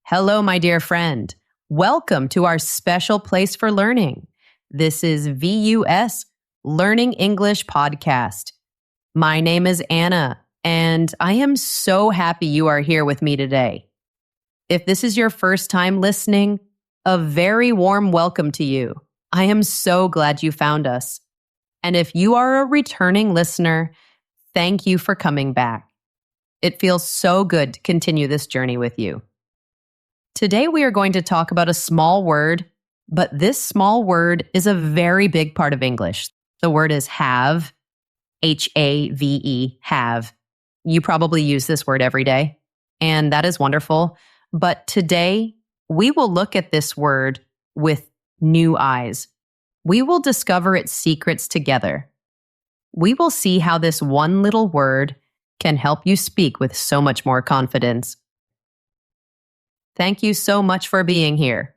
Hello, my dear friend. Welcome to our special place for learning. This is VUS, Learning English Podcast. My name is Anna, and I am so happy you are here with me today. If this is your first time listening, a very warm welcome to you. I am so glad you found us. And if you are a returning listener, thank you for coming back. It feels so good to continue this journey with you. Today we are going to talk about a small word, but this small word is a very big part of English. The word is have, H-A-V-E, have. You probably use this word every day, and that is wonderful. But today we will look at this word with new eyes. We will discover its secrets together. We will see how this one little word can help you speak with so much more confidence. Thank you so much for being here.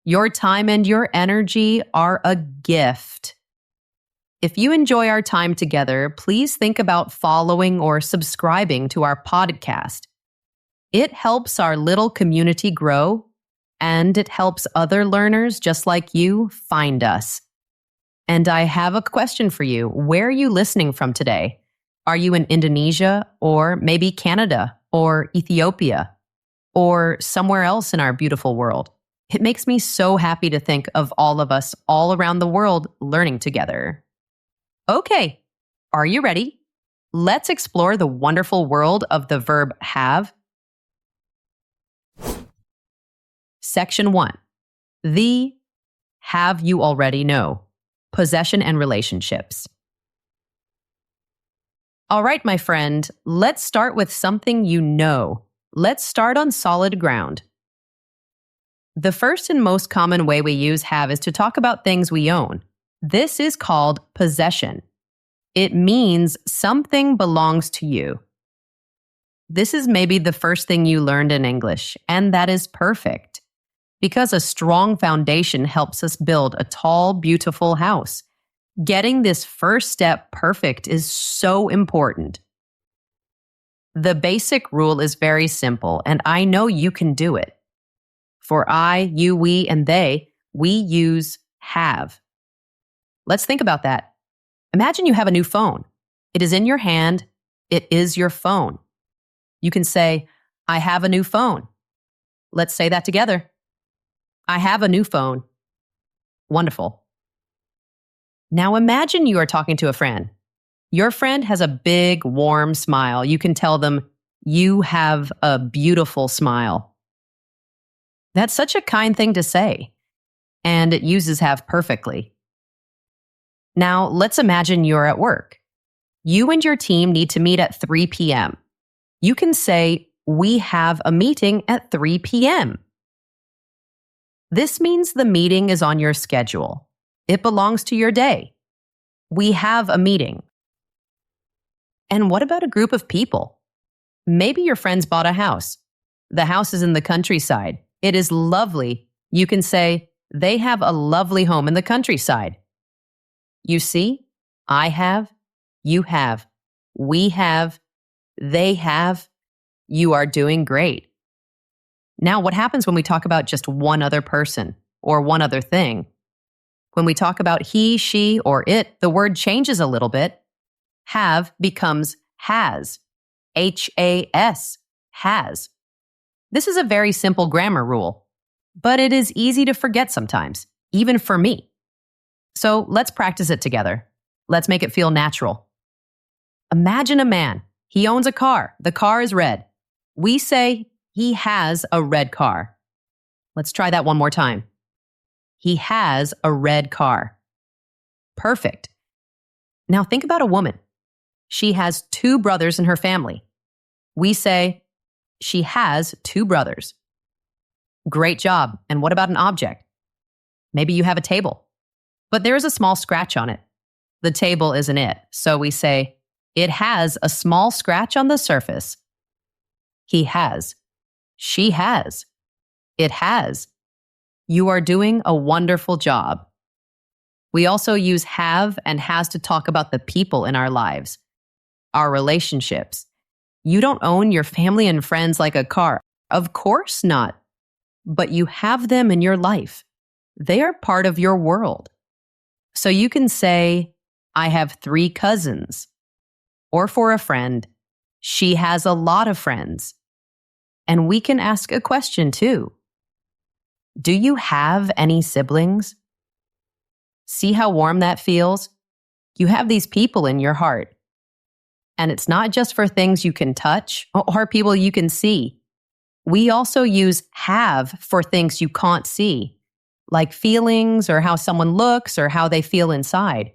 Your time and your energy are a gift. If you enjoy our time together, please think about following or subscribing to our podcast. It helps our little community grow, and it helps other learners just like you find us. And I have a question for you. Where are you listening from today? Are you in Indonesia, or maybe Canada, or Ethiopia, or somewhere else in our beautiful world? It makes me so happy to think of all of us all around the world learning together. Okay, are you ready? Let's explore the wonderful world of the verb have. Section 1. The have you already know. Possession and relationships. All right, my friend, let's start with something you know. Let's start on solid ground. The first and most common way we use have is to talk about things we own. This is called possession. It means something belongs to you. This is maybe the first thing you learned in English, and that is perfect. Because a strong foundation helps us build a tall, beautiful house. Getting this first step perfect is so important. The basic rule is very simple, and I know you can do it. For I, you, we, and they, we use have. Let's think about that. Imagine you have a new phone. It is in your hand. It is your phone. You can say, I have a new phone. Let's say that together. I have a new phone. Wonderful. Now imagine you are talking to a friend. Your friend has a big, warm smile. You can tell them, you have a beautiful smile. That's such a kind thing to say, and it uses have perfectly. Now, let's imagine you're at work. You and your team need to meet at 3 p.m. You can say, we have a meeting at 3 p.m. This means the meeting is on your schedule. It belongs to your day. We have a meeting. And what about a group of people? Maybe your friends bought a house. The house is in the countryside. It is lovely. You can say, they have a lovely home in the countryside. You see, I have, you have, we have, they have. You are doing great. Now, what happens when we talk about just one other person or one other thing? When we talk about he, she, or it, the word changes a little bit. Have becomes has. H-A-S, has. This is a very simple grammar rule, but it is easy to forget sometimes, even for me. So let's practice it together. Let's make it feel natural. Imagine a man. He owns a car. The car is red. We say he has a red car. Let's try that one more time. He has a red car. Perfect. Now think about a woman. She has 2 brothers in her family. We say, she has 2 brothers. Great job. And what about an object? Maybe you have a table, but there is a small scratch on it. The table isn't it, so we say, it has a small scratch on the surface. He has. She has. It has. You are doing a wonderful job. We also use have and has to talk about the people in our lives, our relationships. You don't own your family and friends like a car. Of course not. but you have them in your life. They are part of your world. So you can say, I have 3 cousins. Or for a friend, she has a lot of friends. And we can ask a question too. Do you have any siblings? See how warm that feels? You have these people in your heart. And it's not just for things you can touch or people you can see. We also use have for things you can't see, like feelings or how someone looks or how they feel inside.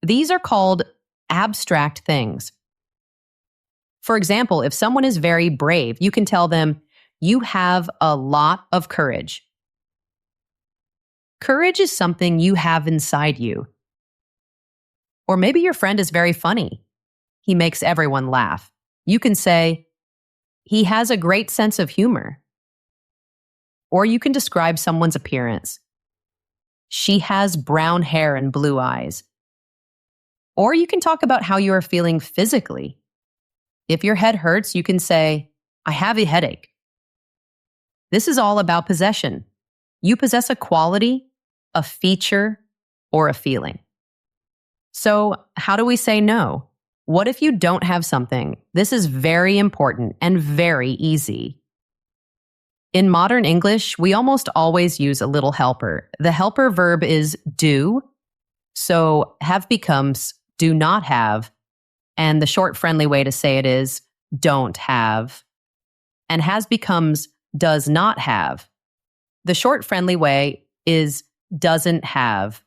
These are called abstract things. For example, if someone is very brave, you can tell them, you have a lot of courage. Courage is something you have inside you. Or maybe your friend is very funny. He makes everyone laugh. You can say, he has a great sense of humor. Or you can describe someone's appearance. She has brown hair and blue eyes. Or you can talk about how you are feeling physically. If your head hurts, you can say, I have a headache. This is all about possession. You possess a quality, a feature, or a feeling. So, how do we say no? What if you don't have something? This is very important and very easy. In modern English, we almost always use a little helper. The helper verb is do, so have becomes do not have, and the short friendly way to say it is don't have, and has becomes does not have. The short friendly way is doesn't have.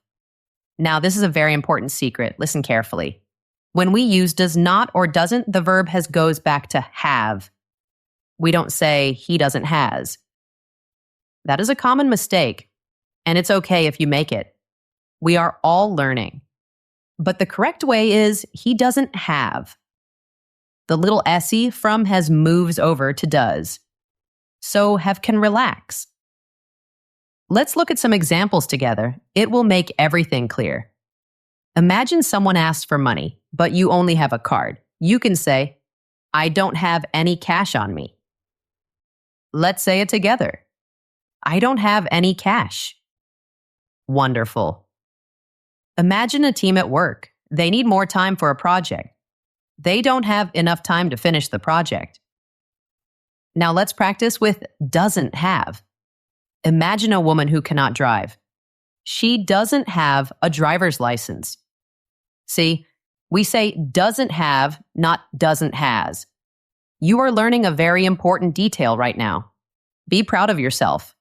Now, this is a very important secret. Listen carefully. When we use does not or doesn't, the verb goes back to have. We don't say he doesn't has. That is a common mistake, and it's okay if you make it. We are all learning. But the correct way is he doesn't have. The little se from has moves over to does. So have can relax. Let's look at some examples together. It will make everything clear. Imagine someone asks for money, but you only have a card. You can say, I don't have any cash on me. Let's say it together. I don't have any cash. Wonderful. Imagine a team at work. They need more time for a project. They don't have enough time to finish the project. Now let's practice with doesn't have. Imagine a woman who cannot drive. She doesn't have a driver's license. See, we say doesn't have, not doesn't has. You are learning a very important detail right now. Be proud of yourself.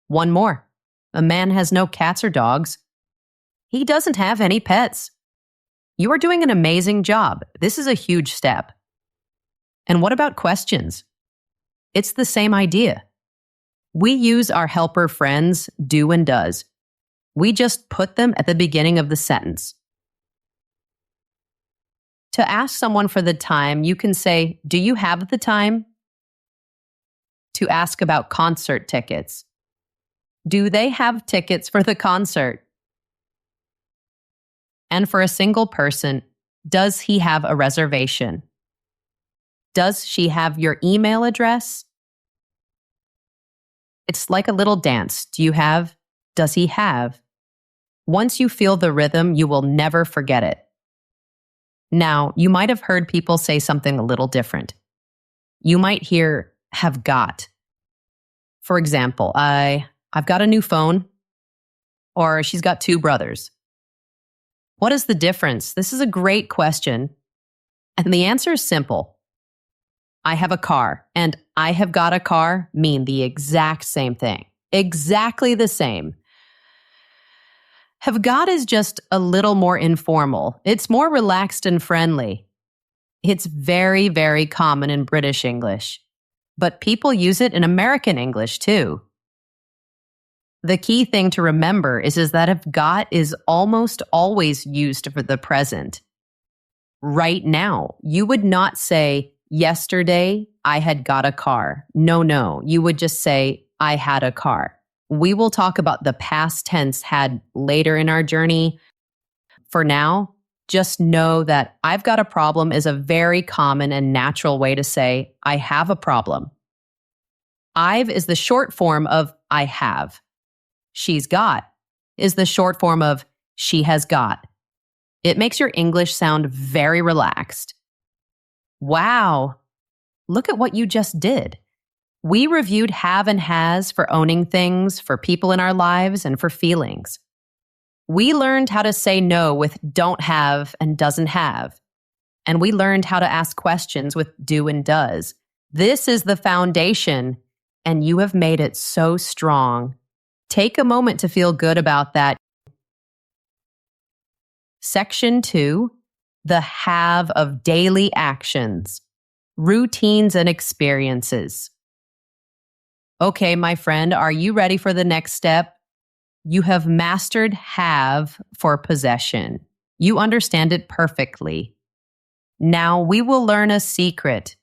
One more. A man has no cats or dogs. He doesn't have any pets. You are doing an amazing job. This is a huge step. And what about questions? It's the same idea. We use our helper friends, do and does. We just put them at the beginning of the sentence. To ask someone for the time, you can say, do you have the time? To ask about concert tickets. Do they have tickets for the concert? And for a single person, does he have a reservation? Does she have your email address? It's like a little dance. Do you have? Does he have? Once you feel the rhythm, you will never forget it. Now, you might have heard people say something a little different. You might hear have got. For example, I've got a new phone, or she's got 2 brothers. What is the difference? This is a great question. And the answer is simple. I have a car and I have got a car mean the exact same thing. Exactly the same. Have got is just a little more informal. It's more relaxed and friendly. It's very, very common in British English. But people use it in American English too. The key thing to remember is that have got is almost always used for the present. Right now, you would not say, yesterday, I had got a car. No. You would just say, I had a car. We will talk about the past tense had later in our journey. For now, just know that I've got a problem is a very common and natural way to say, I have a problem. I've is the short form of I have. She's got is the short form of she has got. It makes your English sound very relaxed. Wow, look at what you just did. We reviewed have and has for owning things, for people in our lives, and for feelings. We learned how to say no with don't have and doesn't have. And we learned how to ask questions with do and does. This is the foundation, and you have made it so strong. Take a moment to feel good about that. Section 2, the have of daily actions, routines and experiences. Okay, my friend, are you ready for the next step? You have mastered have for possession. You understand it perfectly. Now we will learn a secret.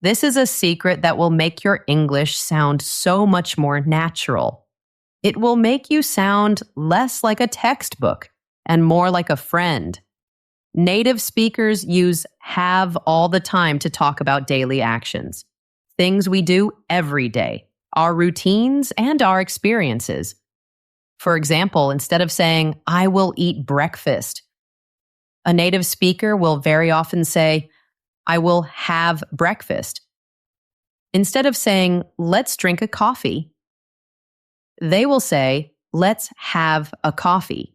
This is a secret that will make your English sound so much more natural. It will make you sound less like a textbook and more like a friend. Native speakers use have all the time to talk about daily actions, things we do every day, our routines and our experiences. For example, instead of saying, I will eat breakfast, a native speaker will very often say, I will have breakfast. Instead of saying, let's drink a coffee, they will say, let's have a coffee.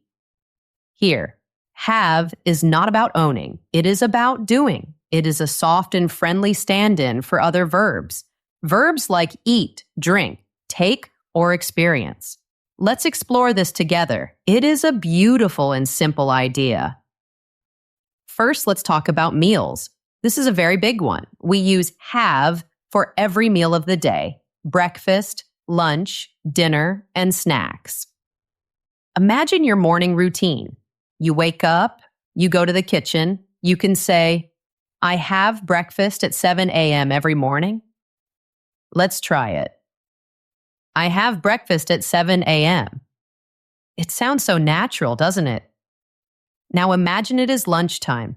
Here, have is not about owning. It is about doing. It is a soft and friendly stand-in for other verbs. Verbs like eat, drink, take, or experience. Let's explore this together. It is a beautiful and simple idea. First, let's talk about meals. This is a very big one. We use have for every meal of the day: breakfast, lunch, dinner, and snacks. Imagine your morning routine. You wake up, you go to the kitchen, you can say, I have breakfast at 7 a.m. every morning. Let's try it. I have breakfast at 7 a.m. It sounds so natural, doesn't it? Now imagine it is lunchtime.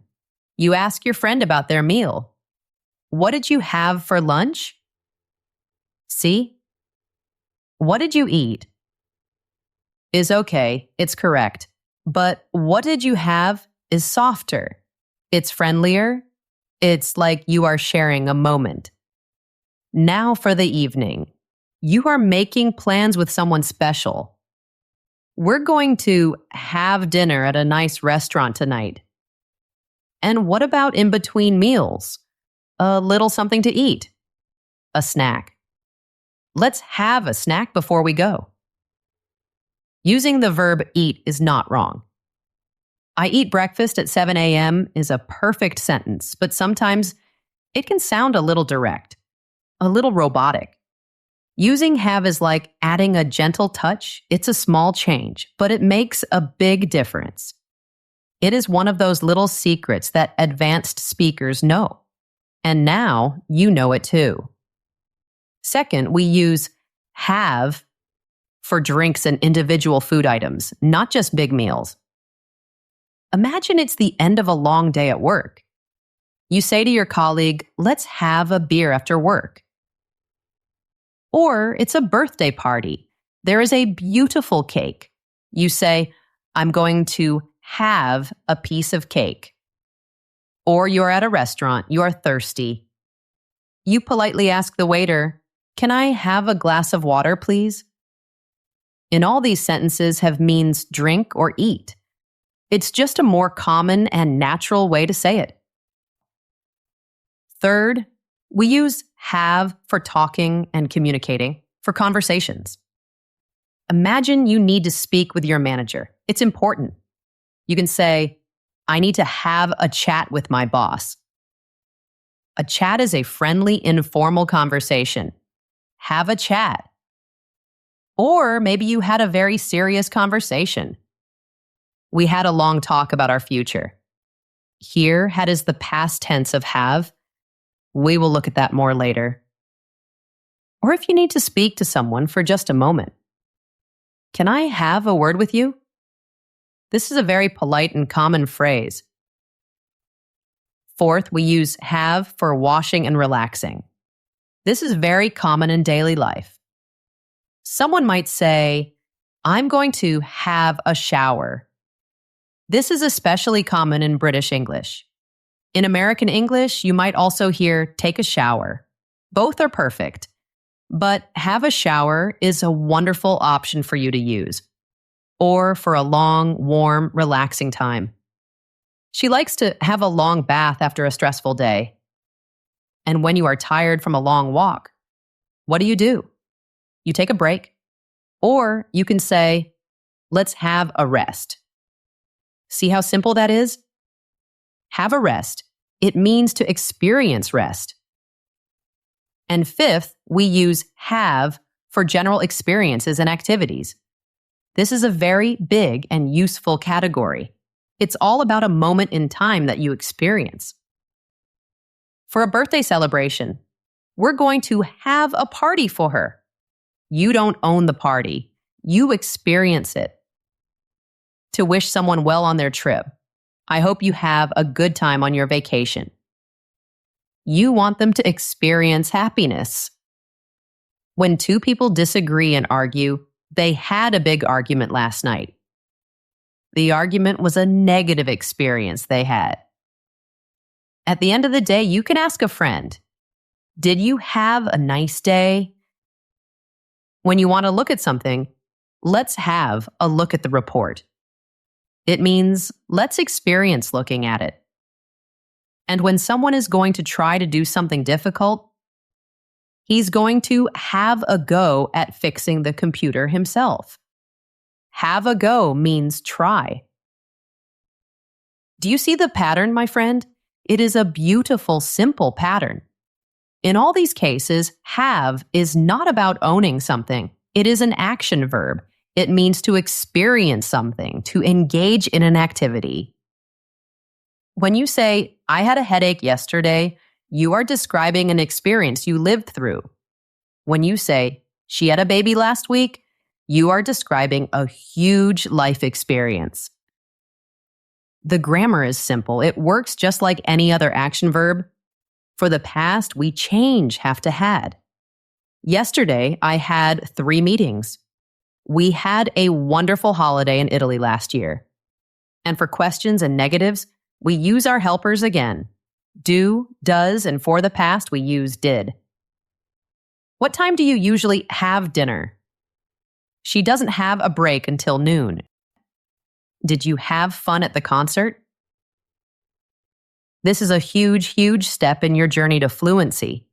You ask your friend about their meal. What did you have for lunch? See? What did you eat? Is okay, it's correct. But what did you have is softer. It's friendlier. It's like you are sharing a moment. Now for the evening. You are making plans with someone special. We're going to have dinner at a nice restaurant tonight. And what about in between meals? A little something to eat. A snack. Let's have a snack before we go. Using the verb eat is not wrong. I eat breakfast at 7 a.m. is a perfect sentence, but sometimes it can sound a little direct, a little robotic. Using have is like adding a gentle touch. It's a small change, but it makes a big difference. It is one of those little secrets that advanced speakers know. And now you know it too. Second, we use have for drinks and individual food items, not just big meals. Imagine it's the end of a long day at work. You say to your colleague, let's have a beer after work. Or it's a birthday party. There is a beautiful cake. You say, I'm going to have a piece of cake. Or you're at a restaurant, you're thirsty. You politely ask the waiter, can I have a glass of water, please? In all these sentences have means drink or eat. It's just a more common and natural way to say it. Third, we use have for talking and communicating, for conversations. Imagine you need to speak with your manager. It's important. You can say, I need to have a chat with my boss. A chat is a friendly, informal conversation. Have a chat. Or maybe you had a very serious conversation. We had a long talk about our future. Here, had is the past tense of have. We will look at that more later. Or if you need to speak to someone for just a moment. Can I have a word with you? This is a very polite and common phrase. Fourth, we use have for washing and relaxing. This is very common in daily life. Someone might say, I'm going to have a shower. This is especially common in British English. In American English, you might also hear take a shower. Both are perfect, but have a shower is a wonderful option for you to use, or for a long, warm, relaxing time. She likes to have a long bath after a stressful day. And when you are tired from a long walk, what do? You take a break, or you can say, let's have a rest. See how simple that is? Have a rest. It means to experience rest. And fifth, we use have for general experiences and activities. This is a very big and useful category. It's all about a moment in time that you experience. For a birthday celebration, we're going to have a party for her. You don't own the party. You experience it. To wish someone well on their trip, I hope you have a good time on your vacation. You want them to experience happiness. When two people disagree and argue, they had a big argument last night. The argument was a negative experience they had. At the end of the day, you can ask a friend, did you have a nice day? When you want to look at something, let's have a look at the report. It means let's experience looking at it. And when someone is going to try to do something difficult, he's going to have a go at fixing the computer himself. Have a go means try. Do you see the pattern, my friend? It is a beautiful, simple pattern. In all these cases, have is not about owning something. It is an action verb. It means to experience something, to engage in an activity. When you say, I had a headache yesterday, you are describing an experience you lived through. When you say, she had a baby last week, you are describing a huge life experience. The grammar is simple. It works just like any other action verb. For the past, we change have to had. Yesterday, I had 3 meetings. We had a wonderful holiday in Italy last year. And for questions and negatives, we use our helpers again. Do, does, and for the past, we use did. What time do you usually have dinner? She doesn't have a break until noon. Did you have fun at the concert? This is a huge, huge step in your journey to fluency.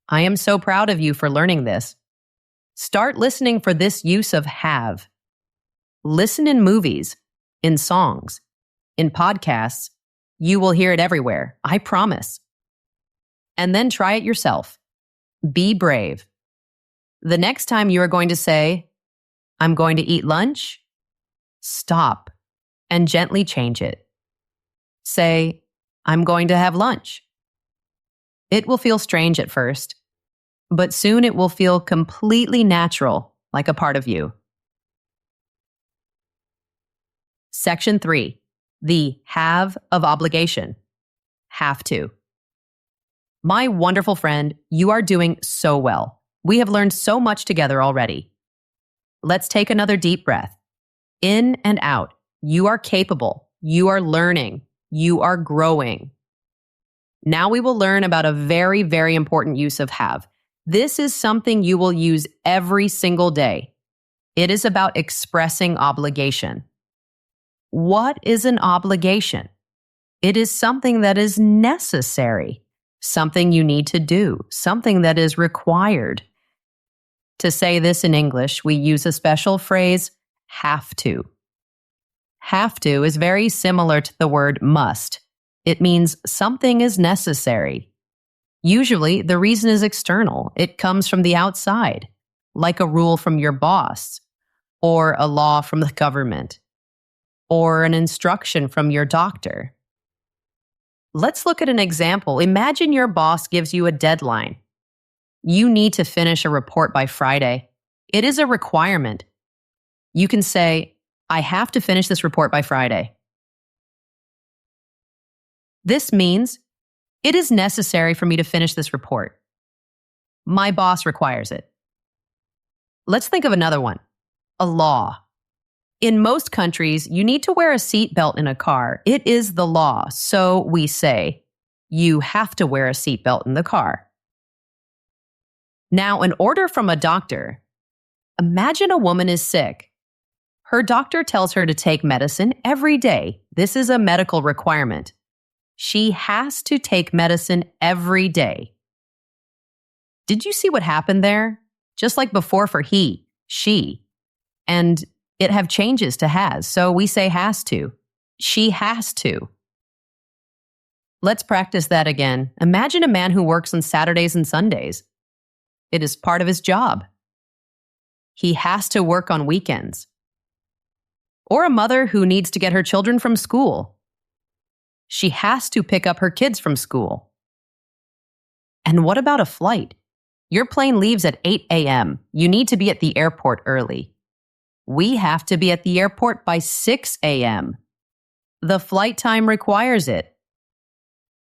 I am so proud of you for learning this. Start listening for this use of have. Listen in movies, in songs, in podcasts. You will hear it everywhere, I promise. And then try it yourself. Be brave. The next time you are going to say, I'm going to eat lunch, stop and gently change it. Say, I'm going to have lunch. It will feel strange at first, but soon it will feel completely natural, like a part of you. Section 3. The have of obligation. Have to. My wonderful friend, you are doing so well. We have learned so much together already. Let's take another deep breath. In and out. You are capable. You are learning. You are growing. Now we will learn about a very, very important use of have. This is something you will use every single day. It is about expressing obligation. What is an obligation? It is something that is necessary, something you need to do, something that is required. To say this in English, we use a special phrase, have to. Have to is very similar to the word must. It means something is necessary. Usually, the reason is external. It comes from the outside, like a rule from your boss, or a law from the government, or an instruction from your doctor. Let's look at an example. Imagine your boss gives you a deadline. You need to finish a report by Friday. It is a requirement. You can say, I have to finish this report by Friday. This means it is necessary for me to finish this report. My boss requires it. Let's think of another one. A law. In most countries, you need to wear a seatbelt in a car. It is the law, so we say, you have to wear a seatbelt in the car. Now, an order from a doctor. Imagine a woman is sick. Her doctor tells her to take medicine every day. This is a medical requirement. She has to take medicine every day. Did you see what happened there? Just like before for he, she. And it have changes to has, so we say has to. She has to. Let's practice that again. Imagine a man who works on Saturdays and Sundays. It is part of his job. He has to work on weekends. Or a mother who needs to get her children from school. She has to pick up her kids from school. And what about a flight? Your plane leaves at 8 a.m. You need to be at the airport early. We have to be at the airport by 6 a.m. The flight time requires it.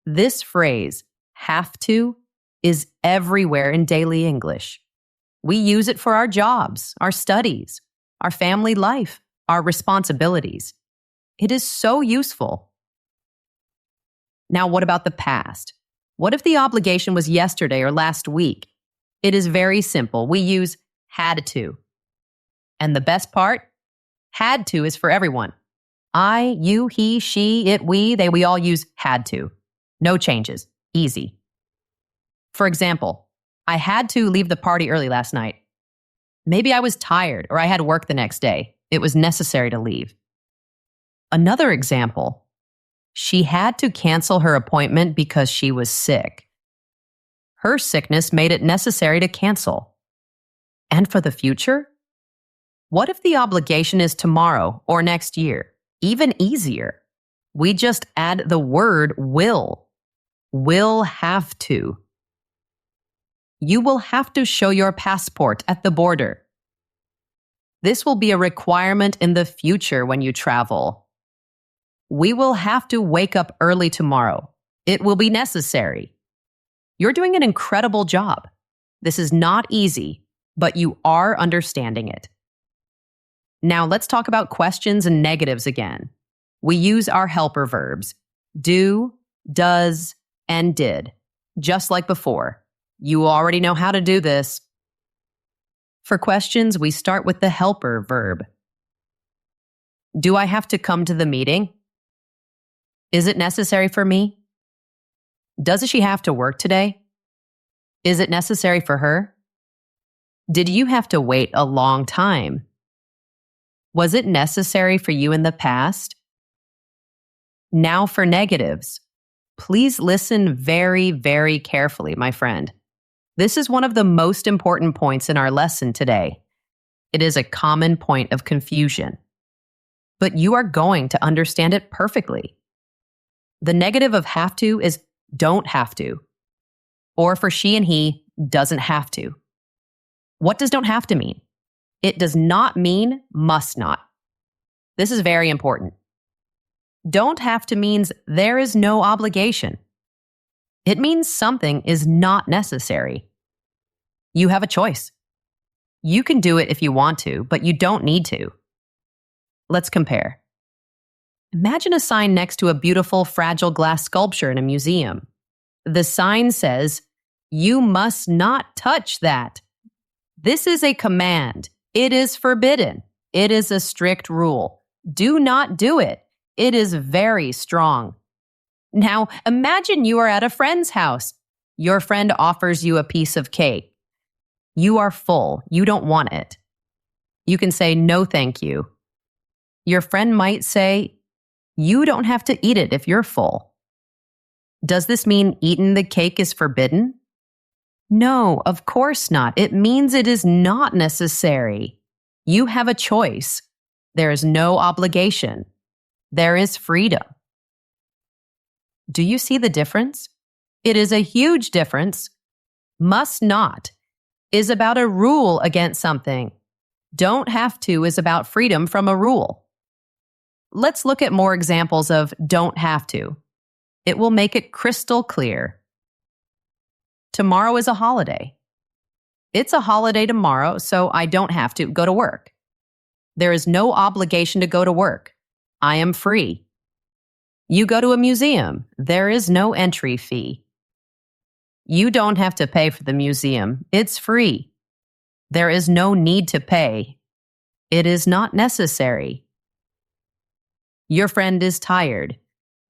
This phrase, have to, is everywhere in daily English. We use it for our jobs, our studies, our family life, our responsibilities. It is so useful. Now, what about the past? What if the obligation was yesterday or last week? It is very simple. We use had to. And the best part? Had to is for everyone. I, you, he, she, it, we all use had to. No changes. Easy. For example, I had to leave the party early last night. Maybe I was tired or I had work the next day. It was necessary to leave. Another example, she had to cancel her appointment because she was sick. Her sickness made it necessary to cancel. And for the future? What if the obligation is tomorrow or next year? Even easier. We just add the word will. Will have to. You will have to show your passport at the border. This will be a requirement in the future when you travel. We will have to wake up early tomorrow. It will be necessary. You're doing an incredible job. This is not easy, but you are understanding it. Now let's talk about questions and negatives again. We use our helper verbs, do, does, and did, just like before. You already know how to do this. For questions, we start with the helper verb. Do I have to come to the meeting? Is it necessary for me? Does she have to work today? Is it necessary for her? Did you have to wait a long time? Was it necessary for you in the past? Now for negatives. Please listen very, very carefully, my friend. This is one of the most important points in our lesson today. It is a common point of confusion. But you are going to understand it perfectly. The negative of have to is don't have to. Or for she and he, doesn't have to. What does don't have to mean? It does not mean must not. This is very important. Don't have to means there is no obligation. It means something is not necessary. You have a choice. You can do it if you want to, but you don't need to. Let's compare. Imagine a sign next to a beautiful fragile glass sculpture in a museum. The sign says, "You must not touch that." This is a command. It is forbidden. It is a strict rule. Do not do it. It is very strong. Now, imagine you are at a friend's house. Your friend offers you a piece of cake. You are full. You don't want it. You can say, "No, thank you." Your friend might say, "You don't have to eat it if you're full." Does this mean eating the cake is forbidden? No, of course not. It means it is not necessary. You have a choice. There is no obligation. There is freedom. Do you see the difference? It is a huge difference. Must not is about a rule against something. Don't have to is about freedom from a rule. Let's look at more examples of don't have to. It will make it crystal clear. Tomorrow is a holiday. It's a holiday tomorrow, so I don't have to go to work. There is no obligation to go to work. I am free. You go to a museum. There is no entry fee. You don't have to pay for the museum. It's free. There is no need to pay. It is not necessary. Your friend is tired.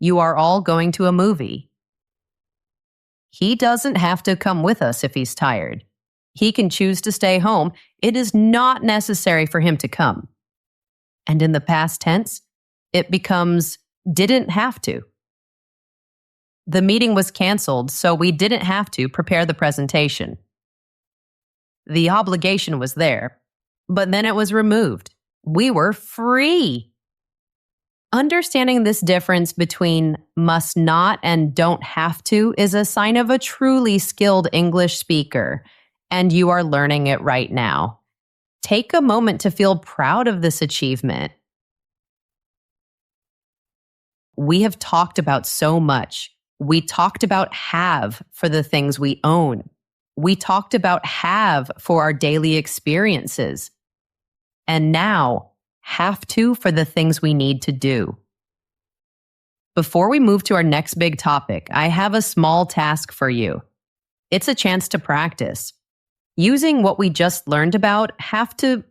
You are all going to a movie. He doesn't have to come with us if he's tired. He can choose to stay home. It is not necessary for him to come. And in the past tense, it becomes didn't have to. The meeting was canceled, so we didn't have to prepare the presentation. The obligation was there, but then it was removed. We were free. Understanding this difference between must not and don't have to is a sign of a truly skilled English speaker, and you are learning it right now. Take a moment to feel proud of this achievement. We have talked about so much. We talked about have for the things we own. We talked about have for our daily experiences. And now, have to for the things we need to do. Before we move to our next big topic, I have a small task for you. It's a chance to practice. Using what we just learned about, have to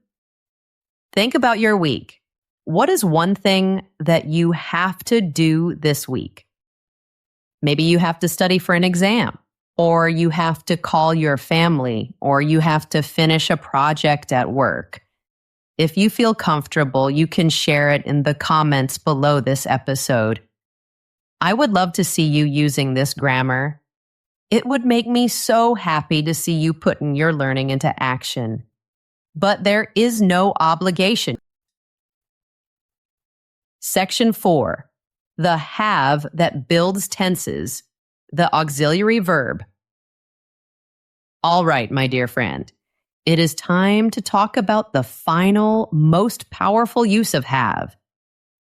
think about your week. What is one thing that you have to do this week? Maybe you have to study for an exam, or you have to call your family, or you have to finish a project at work. If you feel comfortable, you can share it in the comments below this episode. I would love to see you using this grammar. It would make me so happy to see you putting your learning into action. But there is no obligation. Section 4. The have that builds tenses, the auxiliary verb. All right, my dear friend, it is time to talk about the final, most powerful use of have.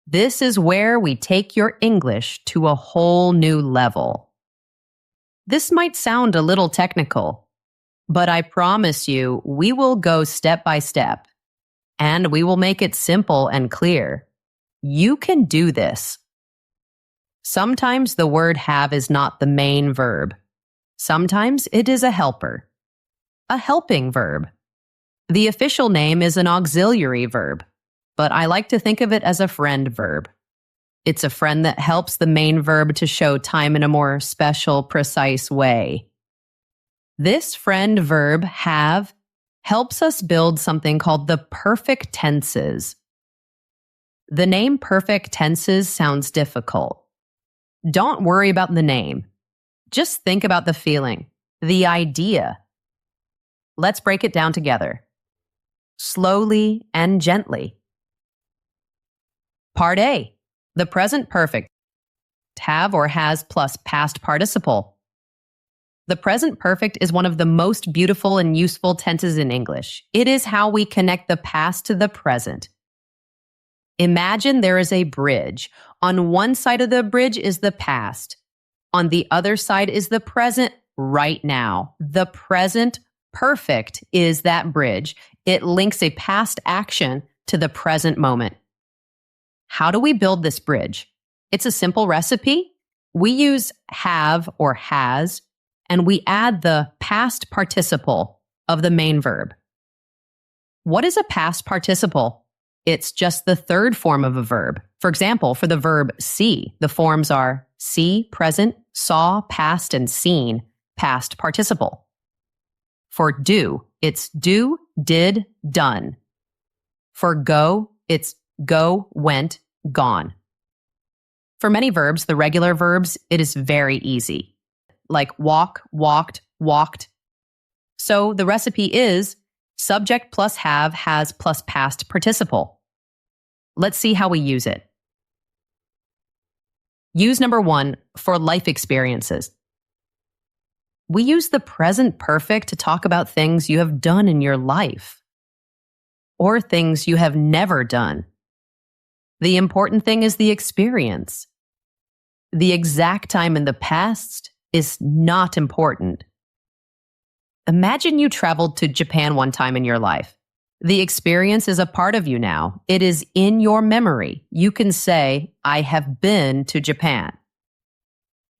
This is where we take your English to a whole new level. This might sound a little technical, but I promise you we will go step by step, and we will make it simple and clear. You can do this. Sometimes the word have is not the main verb. Sometimes it is a helper, a helping verb. The official name is an auxiliary verb, but I like to think of it as a friend verb. It's a friend that helps the main verb to show time in a more special, precise way. This friend verb, have, helps us build something called the perfect tenses. The name perfect tenses sounds difficult. Don't worry about the name. Just think about the feeling, the idea. Let's break it down together. Slowly and gently. Part A, the present perfect. Have or has plus past participle. The present perfect is one of the most beautiful and useful tenses in English. It is how we connect the past to the present. Imagine there is a bridge. On one side of the bridge is the past. On the other side is the present right now. The present perfect is that bridge. It links a past action to the present moment. How do we build this bridge? It's a simple recipe. We use have or has, and we add the past participle of the main verb. What is a past participle? It's just the third form of a verb. For example, for the verb see, the forms are see, present, saw, past, and seen, past participle. For do, it's do, did, done. For go, it's go, went, gone. For many verbs, the regular verbs, it is very easy, like walk, walked, walked. So the recipe is subject plus have, has plus past participle. Let's see how we use it. Use number 1 for life experiences. We use the present perfect to talk about things you have done in your life or things you have never done. The important thing is the experience. The exact time in the past is not important. Imagine you traveled to Japan one time in your life. The experience is a part of you now. It is in your memory. You can say, I have been to Japan.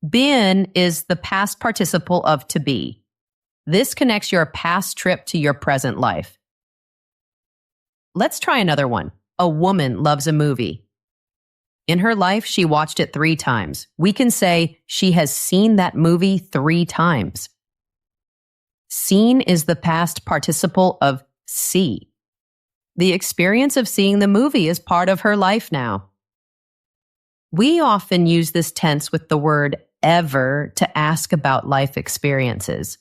Been is the past participle of to be. This connects your past trip to your present life. Let's try another one. A woman loves a movie. In her life, she watched it 3 times. We can say she has seen that movie 3 times. Seen is the past participle of see. The experience of seeing the movie is part of her life now. We often use this tense with the word ever to ask about life experiences.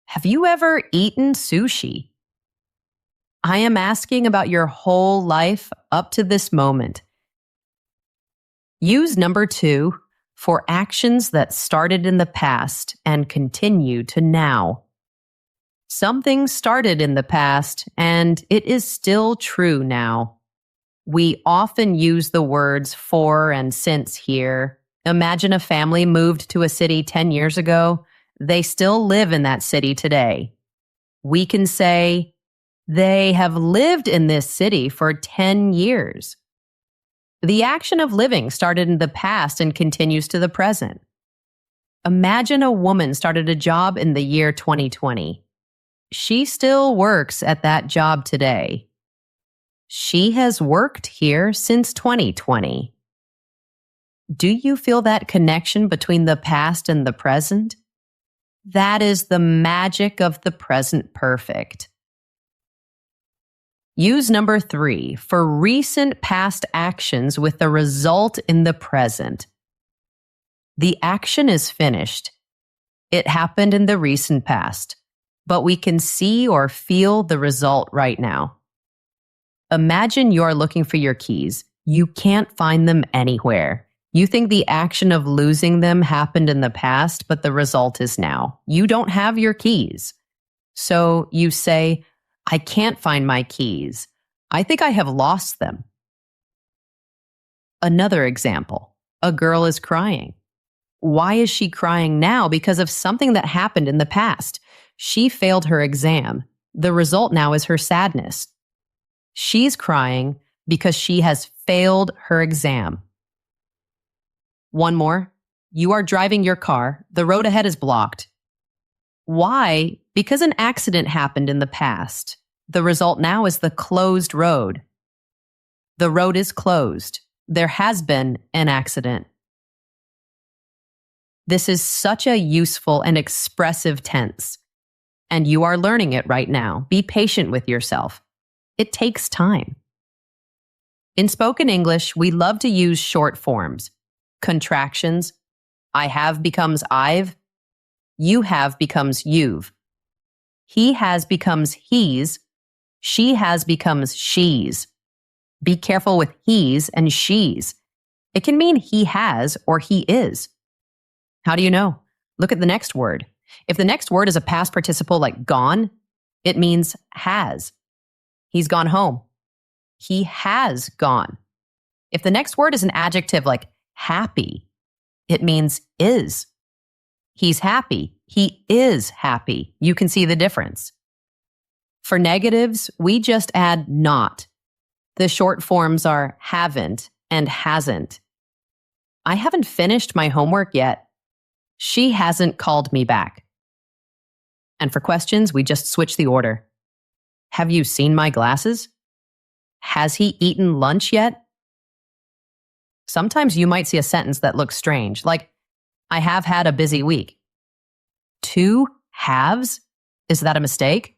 Have you ever eaten sushi? I am asking about your whole life up to this moment. Use number 2 for actions that started in the past and continue to now. Something started in the past and it is still true now. We often use the words for and since here. Imagine a family moved to a city 10 years ago. They still live in that city today. We can say, they have lived in this city for 10 years. The action of living started in the past and continues to the present. Imagine a woman started a job in the year 2020. She still works at that job today. She has worked here since 2020. Do you feel that connection between the past and the present? That is the magic of the present perfect. Use number 3 for recent past actions with the result in the present. The action is finished. It happened in the recent past, but we can see or feel the result right now. Imagine you're looking for your keys. You can't find them anywhere. You think the action of losing them happened in the past, but the result is now. You don't have your keys. So you say, I can't find my keys. I think I have lost them. Another example. A girl is crying. Why is she crying now? Because of something that happened in the past. She failed her exam. The result now is her sadness. She's crying because she has failed her exam. One more. You are driving your car. The road ahead is blocked. Why? Because an accident happened in the past. The result now is the closed road. The road is closed. There has been an accident. This is such a useful and expressive tense, and you are learning it right now. Be patient with yourself. It takes time. In spoken English, we love to use short forms. Contractions. I have becomes I've. You have becomes you've. He has becomes he's. She has becomes she's. Be careful with he's and she's. It can mean he has or he is. How do you know? Look at the next word. If the next word is a past participle like gone, it means has. He's gone home. He has gone. If the next word is an adjective like happy, it means is. He's happy. He is happy. You can see the difference. For negatives, we just add not. The short forms are haven't and hasn't. I haven't finished my homework yet. She hasn't called me back. And for questions, we just switch the order. Have you seen my glasses? Has he eaten lunch yet? Sometimes you might see a sentence that looks strange, like, I have had a busy week. 2 haves? Is that a mistake?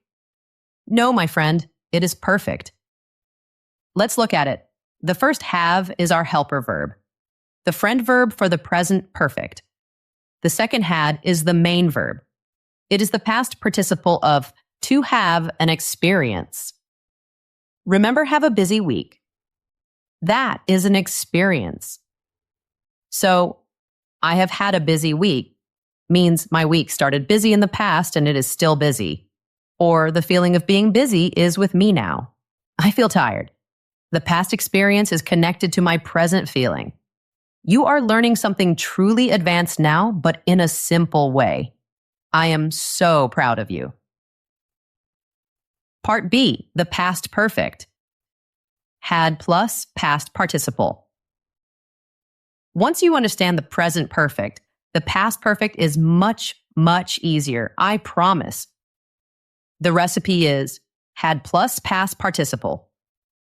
No, my friend, it is perfect. Let's look at it. The first have is our helper verb, the friend verb for the present perfect. The second had is the main verb. It is the past participle of to have an experience. Remember, have a busy week. That is an experience. So, I have had a busy week means my week started busy in the past and it is still busy. Or the feeling of being busy is with me now. I feel tired. The past experience is connected to my present feeling. You are learning something truly advanced now, but in a simple way. I am so proud of you. Part B, the past perfect. Had plus past participle. Once you understand the present perfect, the past perfect is much, much easier, I promise. The recipe is had plus past participle.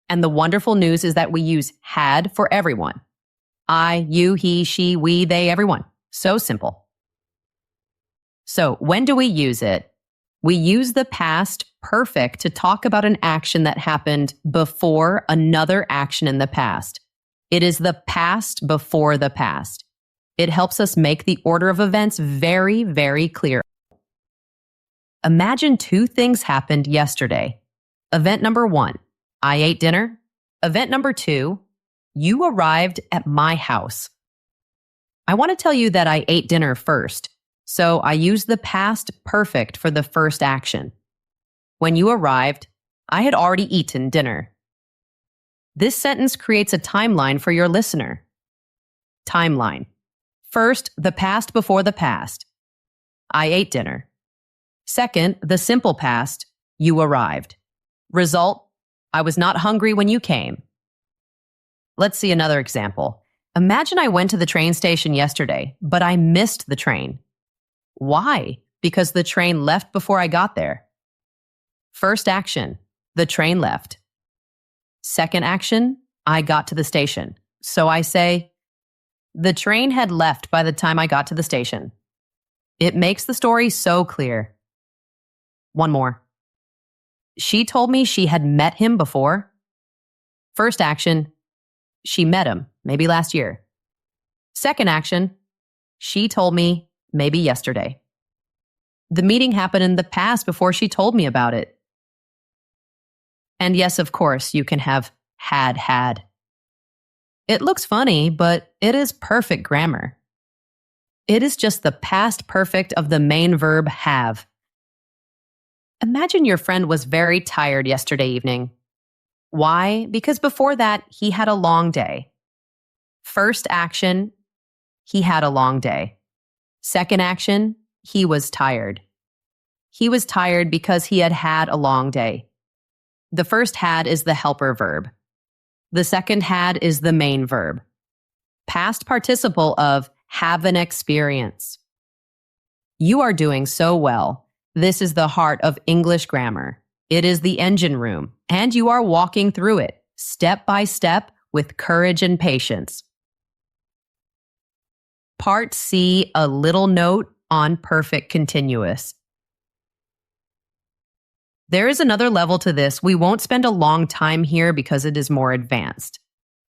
And the wonderful news is that we use had for everyone. I, you, he, she, we, they, everyone. So simple. So when do we use it? We use the past perfect to talk about an action that happened before another action in the past. It is the past before the past. It helps us make the order of events very, very clear. Imagine two things happened yesterday. Event number 1, I ate dinner. Event number 2, you arrived at my house. I want to tell you that I ate dinner first, so I use the past perfect for the first action. When you arrived, I had already eaten dinner. This sentence creates a timeline for your listener. Timeline. First, the past before the past. I ate dinner. Second, the simple past. You arrived. Result, I was not hungry when you came. Let's see another example. Imagine I went to the train station yesterday, but I missed the train. Why? Because the train left before I got there. First action, the train left. Second action, I got to the station. So I say, the train had left by the time I got to the station. It makes the story so clear. One more. She told me she had met him before. First action, she met him, maybe last year. Second action, she told me maybe yesterday. The meeting happened in the past before she told me about it. And yes, of course, you can have had. It looks funny, but it is perfect grammar. It is just the past perfect of the main verb have. Imagine your friend was very tired yesterday evening. Why? Because before that, he had a long day. First action, he had a long day. Second action, he was tired. He was tired because he had had a long day. The first had is the helper verb. The second had is the main verb. Past participle of have an experience. You are doing so well. This is the heart of English grammar. It is the engine room, and you are walking through it, step by step, with courage and patience. Part C, a little note on perfect continuous. There is another level to this. We won't spend a long time here because it is more advanced,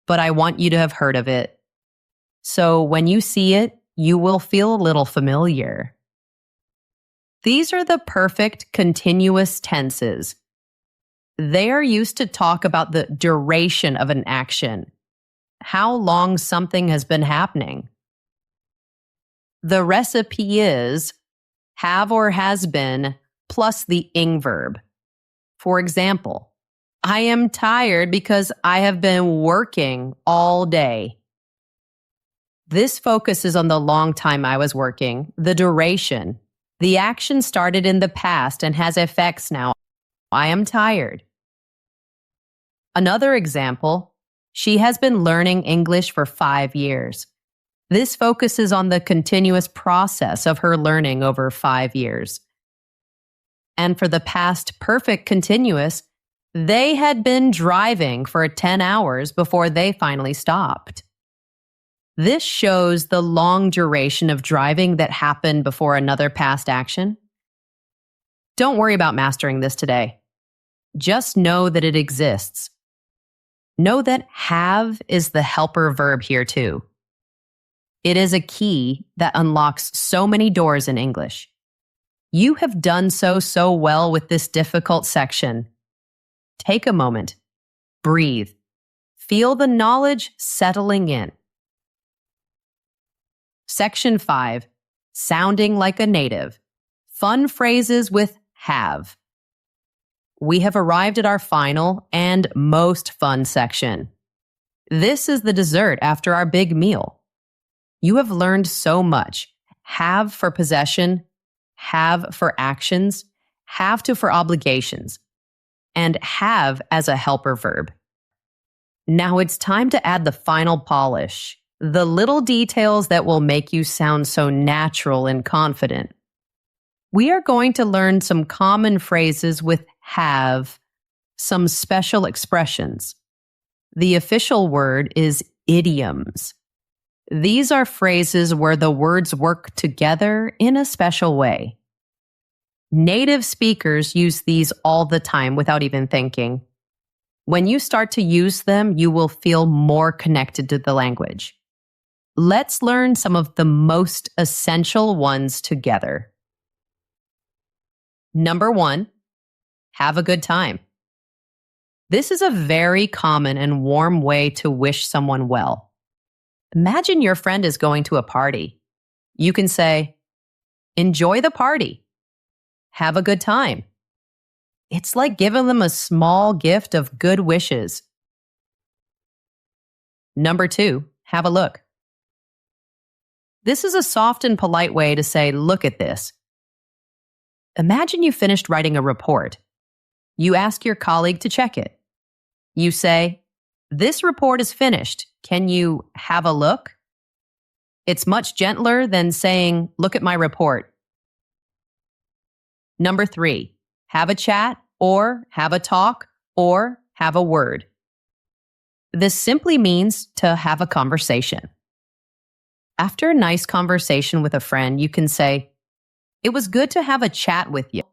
but I want you to have heard of it. So when you see it, you will feel a little familiar. These are the perfect continuous tenses. They are used to talk about the duration of an action, how long something has been happening. The recipe is have or has been plus the ing verb. For example, I am tired because I have been working all day. This focuses on the long time I was working, the duration. The action started in the past and has effects now. I am tired. Another example, she has been learning English for 5 years. This focuses on the continuous process of her learning over 5 years. And for the past perfect continuous, they had been driving for 10 hours before they finally stopped. This shows the long duration of driving that happened before another past action. Don't worry about mastering this today. Just know that it exists. Know that have is the helper verb here too. It is a key that unlocks so many doors in English. You have done so well with this difficult section. Take a moment. Breathe. Feel the knowledge settling in. Section 5, sounding like a native. Fun phrases with have. We have arrived at our final and most fun section. This is the dessert after our big meal. You have learned so much. Have for possession, have for actions, have to for obligations, and have as a helper verb. Now it's time to add the final polish, the little details that will make you sound so natural and confident. We are going to learn some common phrases with have, some special expressions. The official word is idioms. These are phrases where the words work together in a special way. Native speakers use these all the time without even thinking. When you start to use them, you will feel more connected to the language. Let's learn some of the most essential ones together. Number 1, have a good time. This is a very common and warm way to wish someone well. Imagine your friend is going to a party. You can say, enjoy the party. Have a good time. It's like giving them a small gift of good wishes. Number 2, have a look. This is a soft and polite way to say, look at this. Imagine you finished writing a report. You ask your colleague to check it. You say, this report is finished. Can you have a look? It's much gentler than saying, look at my report. Number 3, have a chat or have a talk or have a word. This simply means to have a conversation. After a nice conversation with a friend, you can say, it was good to have a chat with you.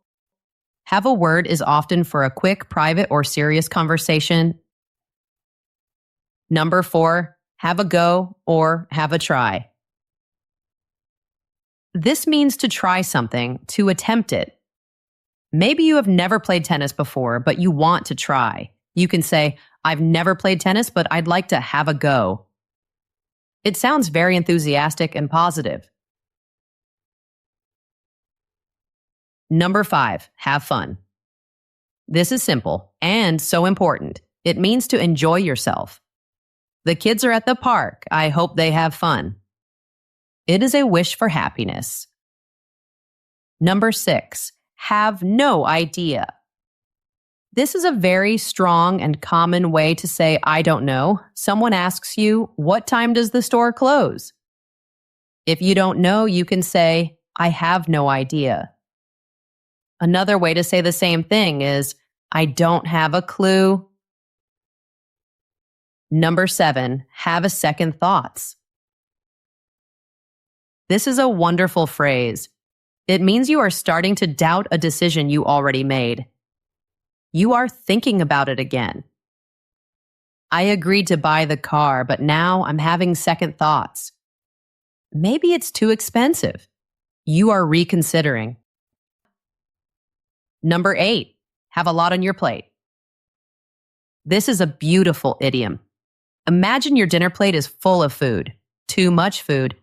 Have a word is often for a quick, private, or serious conversation. Number 4, have a go or have a try. This means to try something, to attempt it. Maybe you have never played tennis before, but you want to try. You can say, I've never played tennis, but I'd like to have a go. It sounds very enthusiastic and positive. Number 5, have fun. This is simple and so important. It means to enjoy yourself. The kids are at the park. I hope they have fun. It is a wish for happiness. Number 6, have no idea. This is a very strong and common way to say, I don't know. Someone asks you, what time does the store close? If you don't know, you can say, I have no idea. Another way to say the same thing is, I don't have a clue. Number 7, have a second thoughts. This is a wonderful phrase. It means you are starting to doubt a decision you already made. You are thinking about it again. I agreed to buy the car, but now I'm having second thoughts. Maybe it's too expensive. You are reconsidering. Number 8, have a lot on your plate. This is a beautiful idiom. Imagine your dinner plate is full of food, too much food.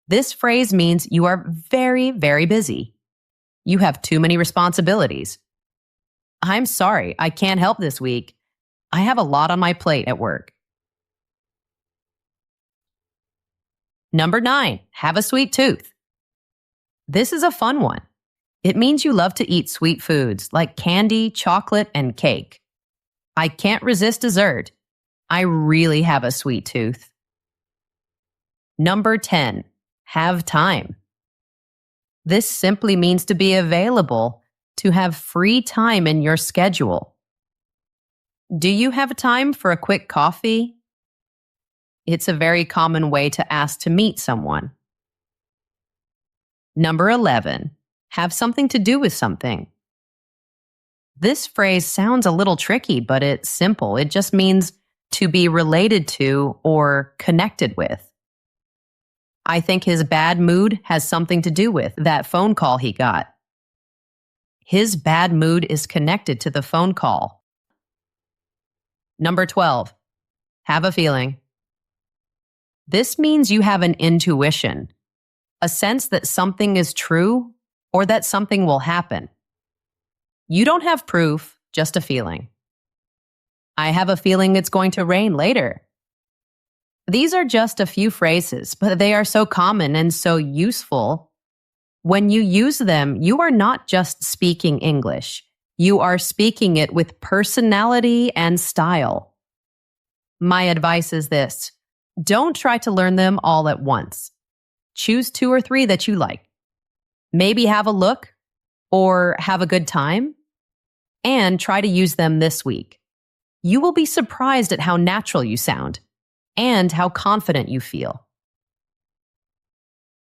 This phrase means you are very, very busy. You have too many responsibilities. I'm sorry, I can't help this week. I have a lot on my plate at work. Number 9, have a sweet tooth. This is a fun one. It means you love to eat sweet foods like candy, chocolate, and cake. I can't resist dessert. I really have a sweet tooth. Number 10, have time. This simply means to be available, to have free time in your schedule. Do you have time for a quick coffee? It's a very common way to ask to meet someone. Number 11, have something to do with something. This phrase sounds a little tricky, but it's simple. It just means to be related to or connected with. I think his bad mood has something to do with that phone call he got. His bad mood is connected to the phone call. Number 12, have a feeling. This means you have an intuition, a sense that something is true or that something will happen. You don't have proof, just a feeling. I have a feeling it's going to rain later. These are just a few phrases, but they are so common and so useful. When you use them, you are not just speaking English. You are speaking it with personality and style. My advice is this: don't try to learn them all at once. Choose 2 or 3 that you like. Maybe have a look or have a good time and try to use them this week. You will be surprised at how natural you sound and how confident you feel.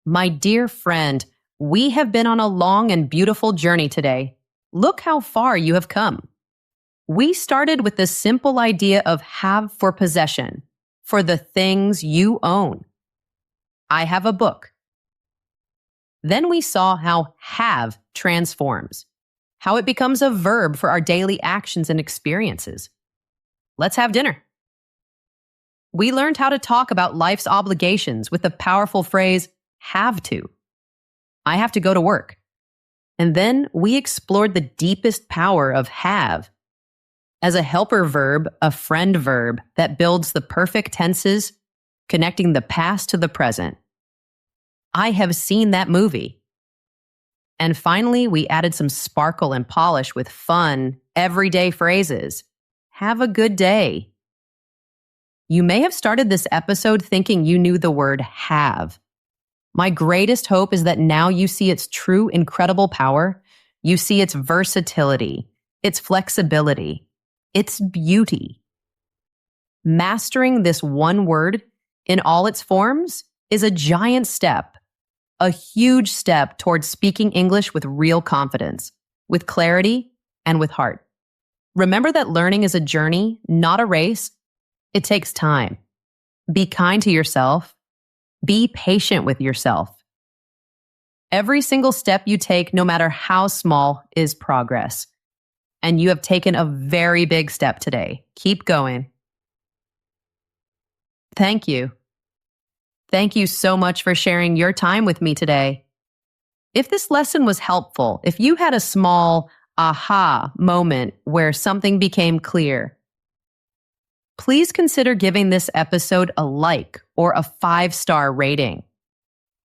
My dear friend, we have been on a long and beautiful journey today. Look how far you have come. We started with the simple idea of have for possession, for the things you own. I have a book. Then we saw how have transforms, how it becomes a verb for our daily actions and experiences. Let's have dinner. We learned how to talk about life's obligations with the powerful phrase, have to. I have to go to work. And then we explored the deepest power of have as a helper verb, a friend verb that builds the perfect tenses, connecting the past to the present. I have seen that movie. And finally, we added some sparkle and polish with fun, everyday phrases. Have a good day. You may have started this episode thinking you knew the word have. My greatest hope is that now you see its true, incredible power. You see its versatility, its flexibility, its beauty. Mastering this one word in all its forms is a giant step, a huge step towards speaking English with real confidence, with clarity, and with heart. Remember that learning is a journey, not a race. It takes time. Be kind to yourself. Be patient with yourself. Every single step you take, no matter how small, is progress. And you have taken a very big step today. Keep going. Thank you. Thank you so much for sharing your time with me today. If this lesson was helpful, if you had a small aha moment where something became clear, please consider giving this episode a like or a 5-star rating.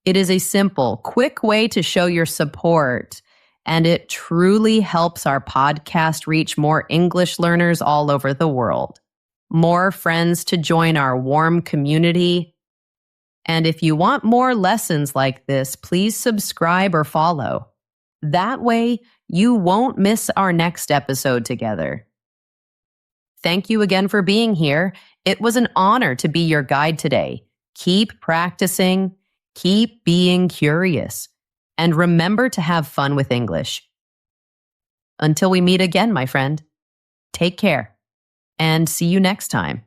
It is a simple, quick way to show your support, and it truly helps our podcast reach more English learners all over the world, more friends to join our warm community. And if you want more lessons like this, please subscribe or follow. That way, you won't miss our next episode together. Thank you again for being here. It was an honor to be your guide today. Keep practicing, keep being curious, and remember to have fun with English. Until we meet again, my friend, take care and see you next time.